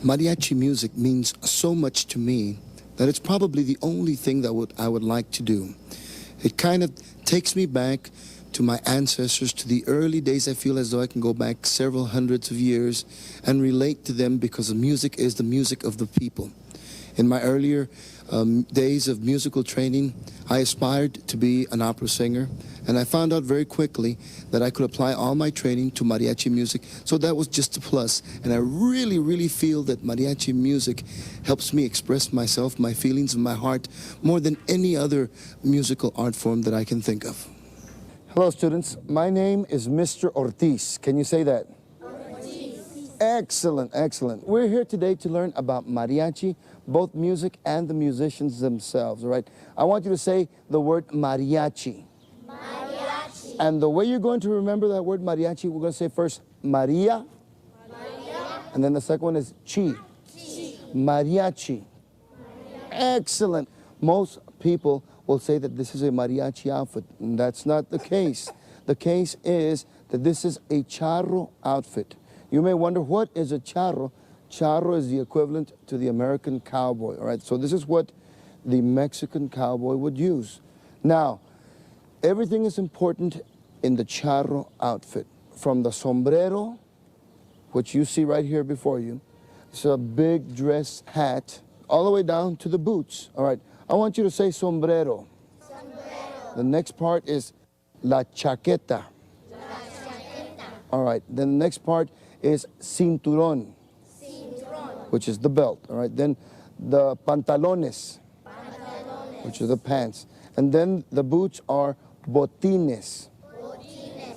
Mariachi music means so much to me that it's probably the only thing that I would like to do. It kind of takes me back to my ancestors, to the early days. I feel as though I can go back several hundreds of years and relate to them because the music is the music of the people. In my earlier days of musical training, I aspired to be an opera singer, and I found out very quickly that I could apply all my training to mariachi music, so that was just a plus. And I really, really feel that mariachi music helps me express myself, my feelings, and my heart more than any other musical art form that I can think of. Hello, students. My name is Mr. Ortiz. Can you say that? Ortiz. Excellent, excellent. We're here today to learn about mariachi, both music and the musicians themselves, all right? I want you to say the word mariachi. Mariachi. And the way you're going to remember that word mariachi, we're going to say first Maria. Maria. And then the second one is chi. Chi. Mariachi. Mariachi. Excellent. Most people will say that this is a mariachi outfit. And that's not the case. The case is that this is a charro outfit. You may wonder, what is a charro? Charro is the equivalent to the American cowboy, all right? So this is what the Mexican cowboy would use. Now, everything is important in the charro outfit. From the sombrero, which you see right here before you, it's a big dress hat, all the way down to the boots, all right? I want you to say sombrero. Sombrero. The next part is la chaqueta. La chaqueta. All right, then the next part is cinturón, which is the belt, all right? Then the pantalones, which are the pants. And then the boots are botines.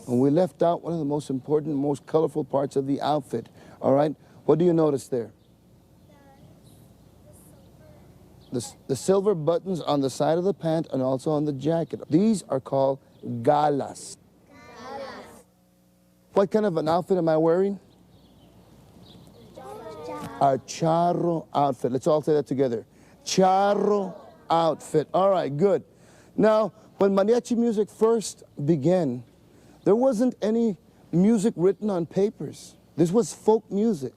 And we left out one of the most important, most colorful parts of the outfit, all right? What do you notice there? The silver buttons on the side of the pant and also on the jacket. These are called galas. What kind of an outfit am I wearing? A charro outfit. Let's all say that together. Charro outfit. All right, good. Now, when mariachi music first began, there wasn't any music written on papers. This was folk music.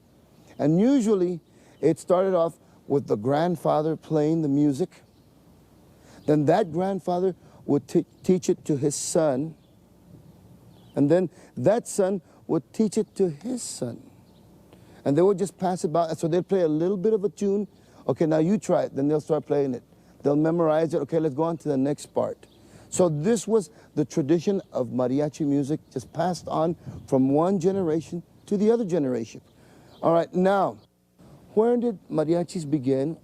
And usually, it started off with the grandfather playing the music. Then that grandfather would teach it to his son. And then that son would teach it to his son. And they would just pass it by. So they'd play a little bit of a tune. Okay, now you try it. Then they'll start playing it. They'll memorize it. Okay, let's go on to the next part. So this was the tradition of mariachi music, just passed on from one generation to the other generation. All right, now, where did mariachis begin?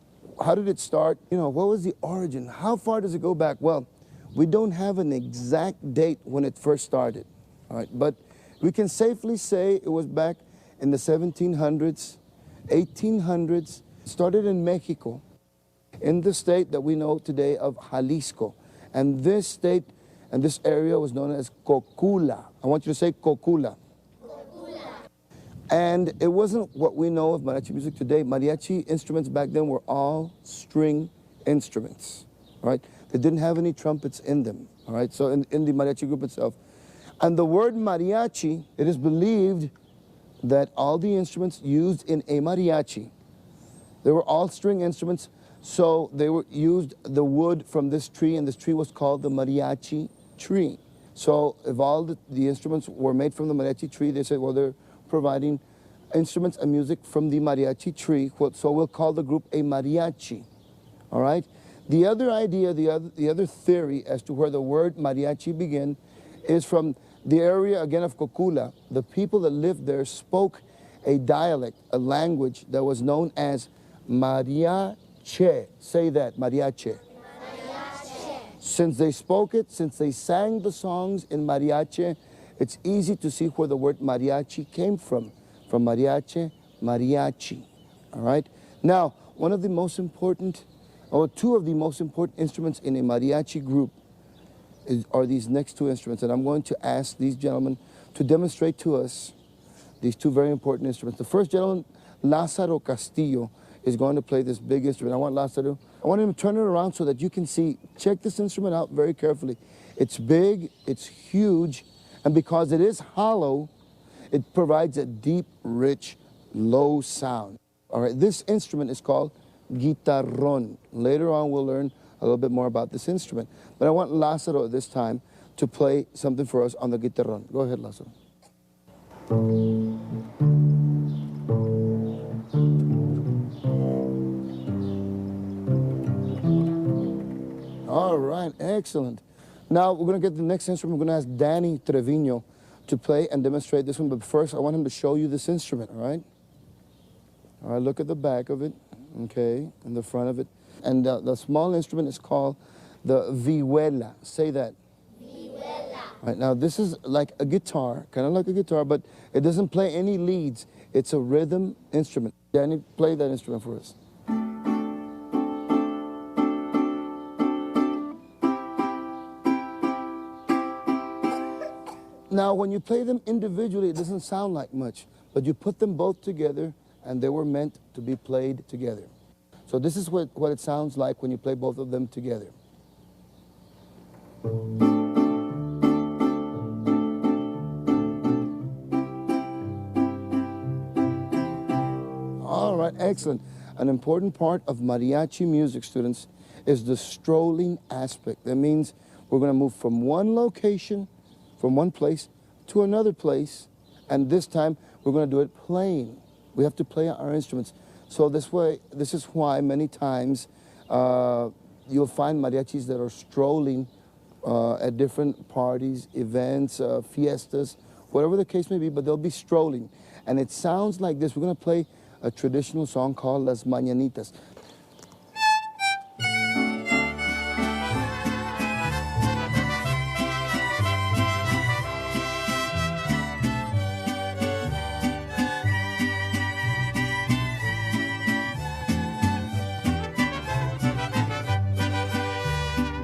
How did it start? You know, what was the origin? How far does it go back? Well, we don't have an exact date when it first started. All right, but we can safely say it was back in the 1700s, 1800s, started in Mexico, in the state that we know today of Jalisco. And this state and this area was known as Cocula. I want you to say Cocula. Cocula. And it wasn't what we know of mariachi music today. Mariachi instruments back then were all string instruments, all right? They didn't have any trumpets in them, all right? So in the mariachi group itself. And the word mariachi, it is believed that all the instruments used in a mariachi, they were all string instruments, so they were used the wood from this tree, and this tree was called the mariachi tree. So if all the instruments were made from the mariachi tree, they said, well, they're providing instruments and music from the mariachi tree, so we'll call the group a mariachi, all right? The other idea, the other theory as to where the word mariachi began is from the area, again, of Cocula. The people that lived there spoke a dialect, a language that was known as Mariachi. Say that, Mariachi. Mariachi. Since they spoke it, since they sang the songs in Mariachi, it's easy to see where the word mariachi came from. From mariachi, mariachi, all right? Now, one of the most important, or two of the most important instruments in a mariachi group are these next two instruments, and I'm going to ask these gentlemen to demonstrate to us these two very important instruments. The first gentleman, Lázaro Castillo, is going to play this big instrument. I want him to turn it around so that you can see. Check this instrument out very carefully. It's big, it's huge, and because it is hollow, it provides a deep, rich, low sound. All right, this instrument is called guitarrón. Later on, we'll learn a little bit more about this instrument. But I want Lázaro at this time to play something for us on the guitarrón. Go ahead, Lázaro. All right, excellent. Now we're going to get the next instrument. We're going to ask Danny Trevino to play and demonstrate this one. But first, I want him to show you this instrument, all right? All right, look at the back of it, okay, and the front of it. And the small instrument is called the vihuela. Say that. Vihuela. Right, now this is like a guitar, kind of like a guitar, but it doesn't play any leads. It's a rhythm instrument. Danny, play that instrument for us. Now, when you play them individually, it doesn't sound like much, but you put them both together, and they were meant to be played together. So this is what it sounds like when you play both of them together. All right, excellent. An important part of mariachi music, students, is the strolling aspect. That means we're going to move from one location, from one place to another place, and this time we're going to do it playing. We have to play our instruments. So this is why many times you'll find mariachis that are strolling at different parties, events, fiestas, whatever the case may be, but they'll be strolling. And it sounds like this. We're going to play a traditional song called Las Mañanitas.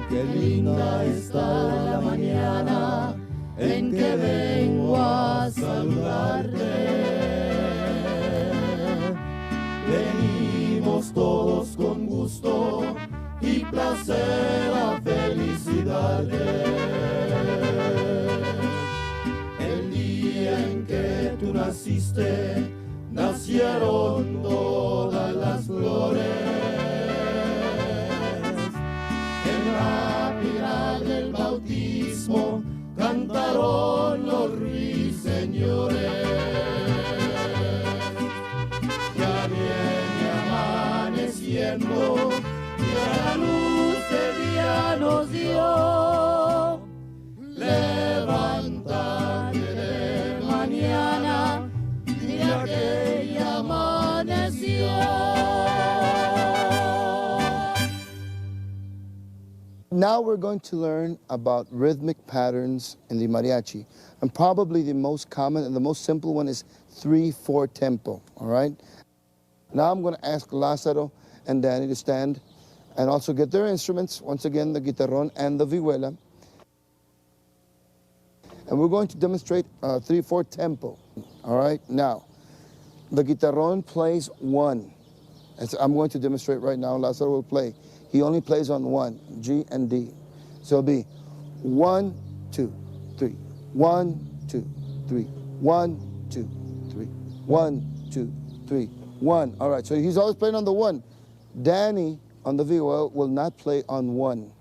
Qué linda está la mañana en que vengo a saludarte. Venimos todos con gusto y placer a felicitarte. El día en que tú naciste, nacieron todas las flores. Del bautismo cantaron los ruiseñores. Ya viene amaneciendo y a la luz del día nos dio. Levántate de mañana, mira que ya amaneció. Now we're going to learn about rhythmic patterns in the mariachi. And probably the most common and the most simple one is 3/4 tempo, all right? Now I'm going to ask Lázaro and Danny to stand and also get their instruments, once again, the guitarrón and the vihuela. And we're going to demonstrate 3/4 tempo, all right? Now, the guitarrón plays 1. As I'm going to demonstrate right now. Lázaro will play. He only plays on 1, G and D. So it'll be 1, 2, 3, 1, 2, 3, 1, 2, 3, 1, 2, 3, 1. All right, so he's always playing on the 1. Danny on the vihuela will not play on 1.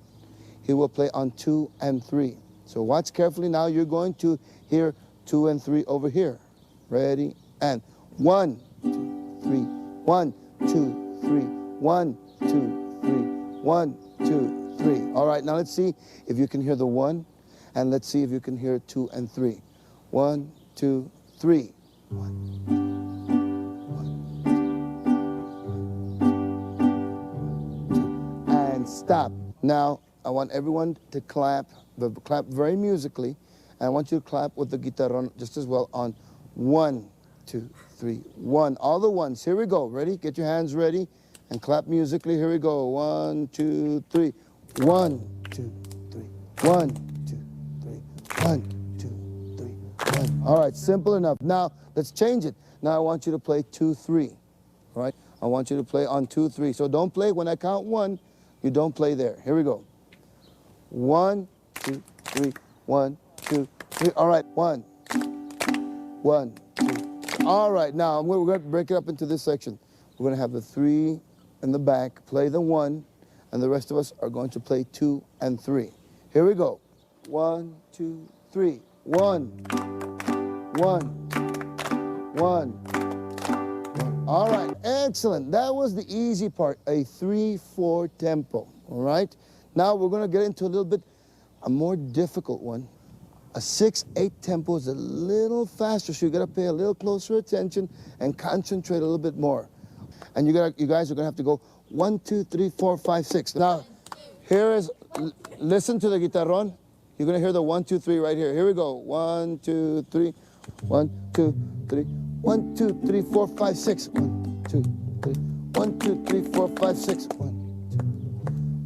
He will play on 2 and 3. So watch carefully now. You're going to hear 2 and 3 over here. Ready? And 1, 2, 3, 1, 2, 3, 1, 2, 3, 1, 2, 3. All right, now let's see if you can hear the 1, and let's see if you can hear 2 and 3. 1, 2, 3. 1. And stop. Now, I want everyone to clap, but clap very musically. And I want you to clap with the guitarron just as well on 1, 2, 3, 1. All the ones. Here we go. Ready? Get your hands ready and clap musically. Here we go. 1, 2, 3. 1, 2, 3. 1, 2, 3. 1, 2, 3. 1. All right, simple enough. Now, let's change it. Now I want you to play 2, 3. All right? I want you to play on 2, 3. So don't play when I count 1. You don't play there. Here we go. 1, 2, 3. 1, 2, 3. All right, 1, 1, 2. All right, now we're going to break it up into this section. We're going to have the 3 in the back, play the 1, and the rest of us are going to play 2 and 3. Here we go. 1, 2, 3. 1, 1, 1. All right, excellent. That was the easy part, a 3/4 tempo, all right? Now we're going to get into a little bit, a more difficult one. A 6/8 tempo is a little faster, so you got to pay a little closer attention and concentrate a little bit more. And you guys are going to have to go 1, 2, 3, 4, 5, 6. Now, here is, listen to the guitarron. You're going to hear the 1, 2, 3 right here. Here we go. 1, 2, 3. 1, 2, 3. 1, 2, 3, 4, 5, 6. 1, 2, 3. 1, 2, 3, 4, 5, 6. 1,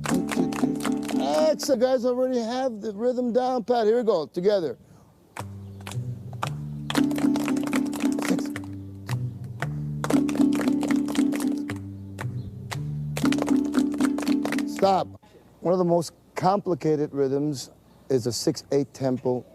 2, 3. Excellent, guys. Already have the rhythm down pat. Here we go. Together. 6. Stop. One of the most complicated rhythms is a 6/8 tempo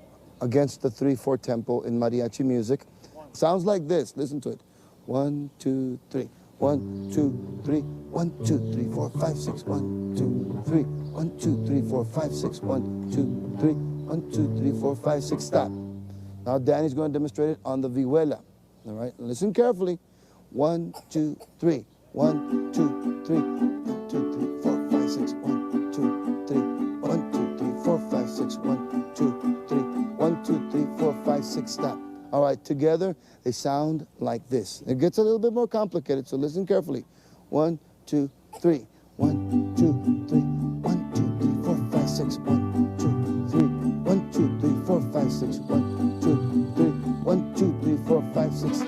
against the 3/4 tempo in mariachi music. Sounds like this. Listen to it. 1, 2, 3. 1, 2, 3. 1, 2, 3, 4, 5, 6. 1, 2, 3. 1, 2, 3, 4, 5, 6. 1, 2, 3. 1, 2, 3, 4, 5, 6. Stop. Now Danny's going to demonstrate it on the vihuela. All right. Listen carefully. 1, 2, 3. 1, 2, 3. 1, 2, 3, 4, 5, 6. 1, 2, 3. 1, 2, 3, 4, 5, 6. 1, 2, 3. 1, 2, 3, 4, 5, 6. Stop. All right, together, they sound like this. It gets a little bit more complicated, so listen carefully. 1, 2, 3. 1, 2, 3. 1, 2, 3, 4, 5, 6. 1, 2, 3. 1, 2, 3, 4, 5, 6. 1, 2, 3. 1, 2, 3, 4, 5, 6.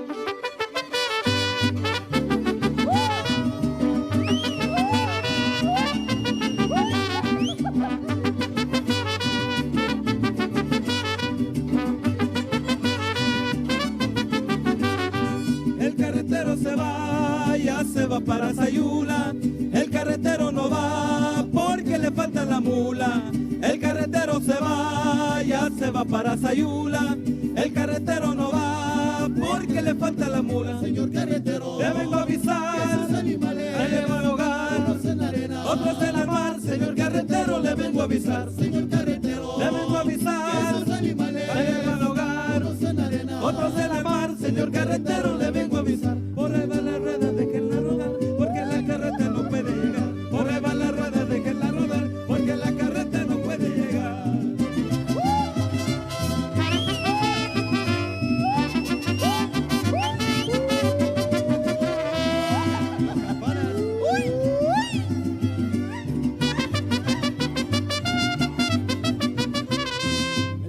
Se va para Sayula, el carretero no va porque le falta la mula. El carretero se va, ya se va para Sayula, el carretero no va porque le falta la mula. Señor carretero, le vengo a avisar, que sus animales ahí le van a ahogar, unos en la arena, otros en el mar. Señor carretero, le vengo a avisar, señor carretero, le vengo a avisar, que sus animales ahí le van a ahogar, unos en la arena, otros en el mar. Señor carretero, le vengo a avisar, por ahí va la rueda, déjenla rodar, porque la carreta no puede llegar. Por ahí va la rueda, déjenla rodar, porque la carreta no puede llegar.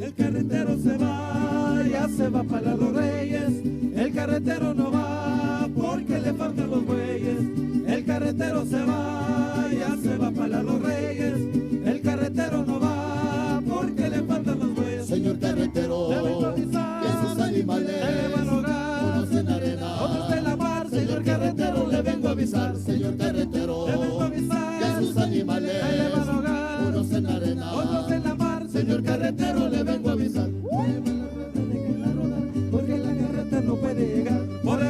El carretero se va, ya se va para los Reyes. El carretero no va porque le faltan los bueyes. El carretero se va, ya se va para los Reyes. El carretero no va porque le faltan los bueyes. señor carretero, le vengo a avisar, que sus animales le van a ahogar, unos en la arena, otros en la mar. Señor carretero, le vengo a avisar, señor carretero, le vengo a avisar, que sus animales le van a ahogar, unos en la arena, otros en la mar. Señor carretero, le vengo a avisar, mueva la rueda, déjenla rodar, porque la carreta no puede llegar. Por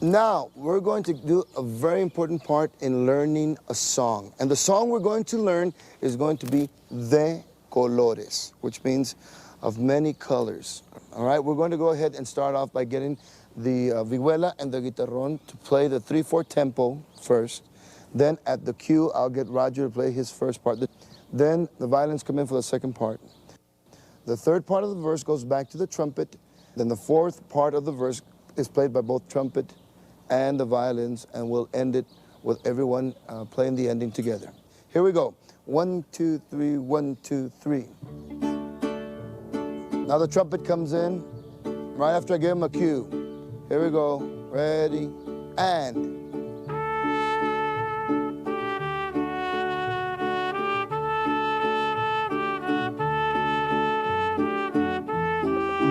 Now, we're going to do a very important part in learning a song. And the song we're going to learn is going to be De Colores, which means of many colors. All right, we're going to go ahead and start off by getting the vihuela and the guitarrón to play the 3/4 tempo first. Then at the cue, I'll get Roger to play his first part. Then the violins come in for the second part. The third part of the verse goes back to the trumpet. Then the fourth part of the verse is played by both trumpet and the violins, and we'll end it with everyone playing the ending together. Here we go. 1, 2, 3, 1, 2, 3. Now the trumpet comes in right after I give him a cue. Here we go. Ready, and.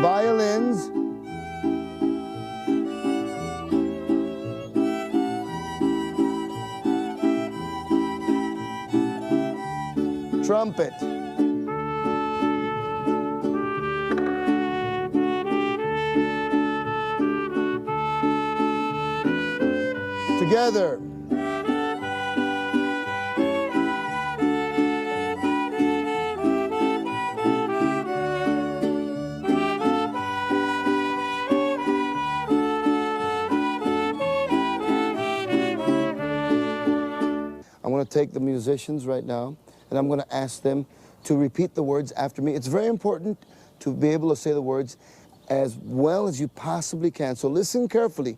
Violins. Trumpet. Together. I'm going to take the musicians right now, and I'm going to ask them to repeat the words after me. It's very important to be able to say the words as well as you possibly can. So listen carefully.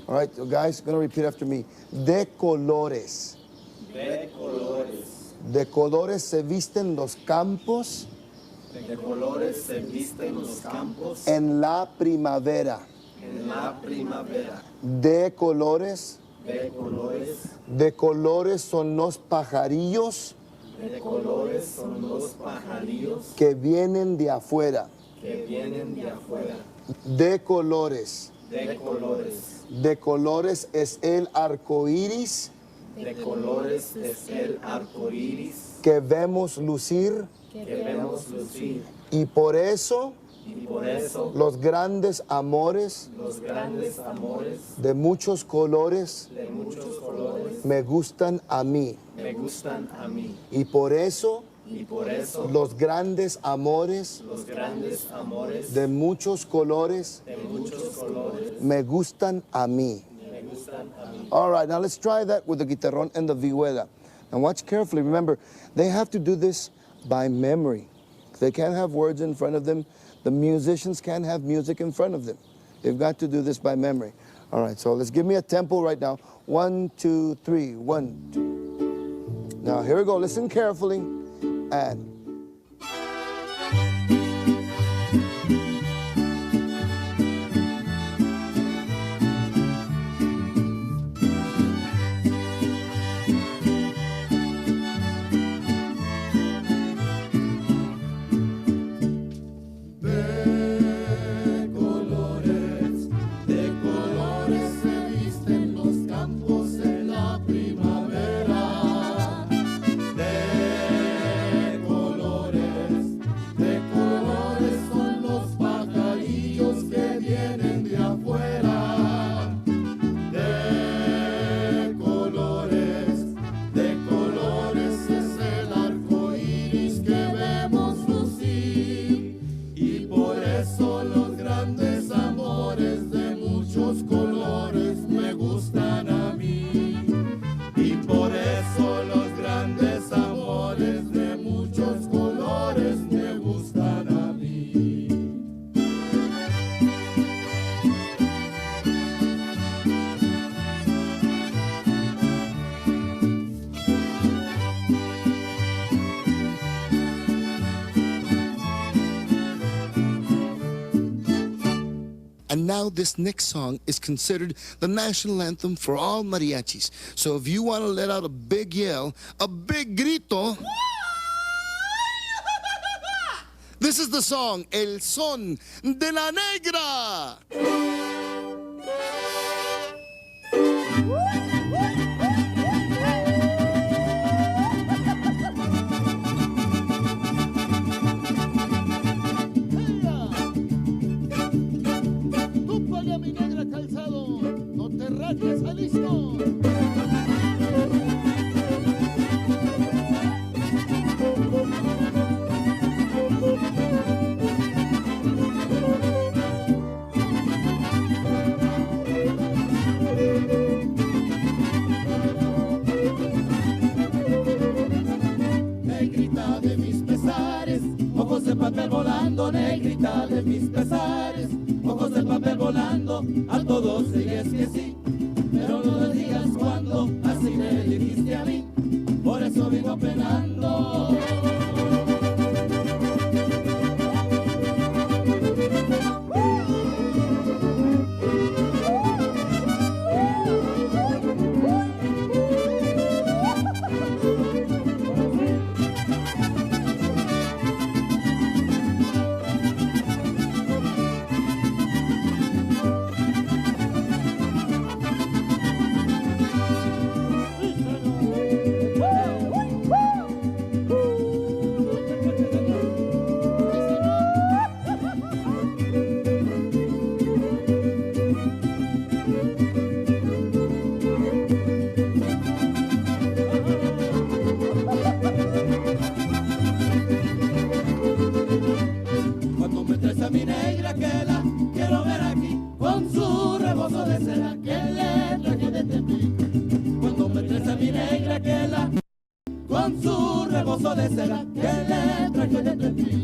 All right, so guys, going to repeat after me. De colores. De colores. De colores se visten los campos. De colores se visten los campos. En la primavera. En la primavera. De colores. De colores. De colores son los pajarillos. De colores son los pajarillos Que vienen de afuera. que vienen de afuera. De colores. De colores. De colores es el arco iris De colores es el arco iris que vemos lucir, que vemos lucir. y por eso Y por eso los grandes amores los grandes amores de muchos colores de muchos colores me gustan a mí. me gustan a mí. Y por eso Y por eso los grandes amores los grandes amores de muchos colores de muchos colores me gustan a mí. me gustan a mí. All right, now let's try that with the guitarrón and the vihuela. Now watch carefully. Remember, they have to do this by memory. They can't have words in front of them. The musicians can't have music in front of them. They've got to do this by memory. All right, so let's give me a tempo right now. 1, 2, 3, 1, 2. Now here we go. Listen carefully. And. De colores se visten los campos en la primavera. De colores son los pajarillos que vienen de afuera. De colores es el arco iris que vemos lucir. Y por eso los grandes amores de muchos colores me gustan a mí. Y por eso los grandes amores de muchos colores me gustan a mí. And now this next song is considered the national anthem for all mariachis. So if you want to let out a big yell, a big grito, this is the song, El Son de la Negra. Tú paga mi negra calzado, no te Cuando negrita de mis pesares, ojos de papel volando, a todos digas que sí, pero no le digas cuando, así me dijiste a mí, por eso vivo penando. Cuando me traes a mi negra que la quiero ver aquí, con su rebozo de seda que le traje de Tepic. Cuando me traes a mi negra que la, con su rebozo de seda que le traje de Tepic.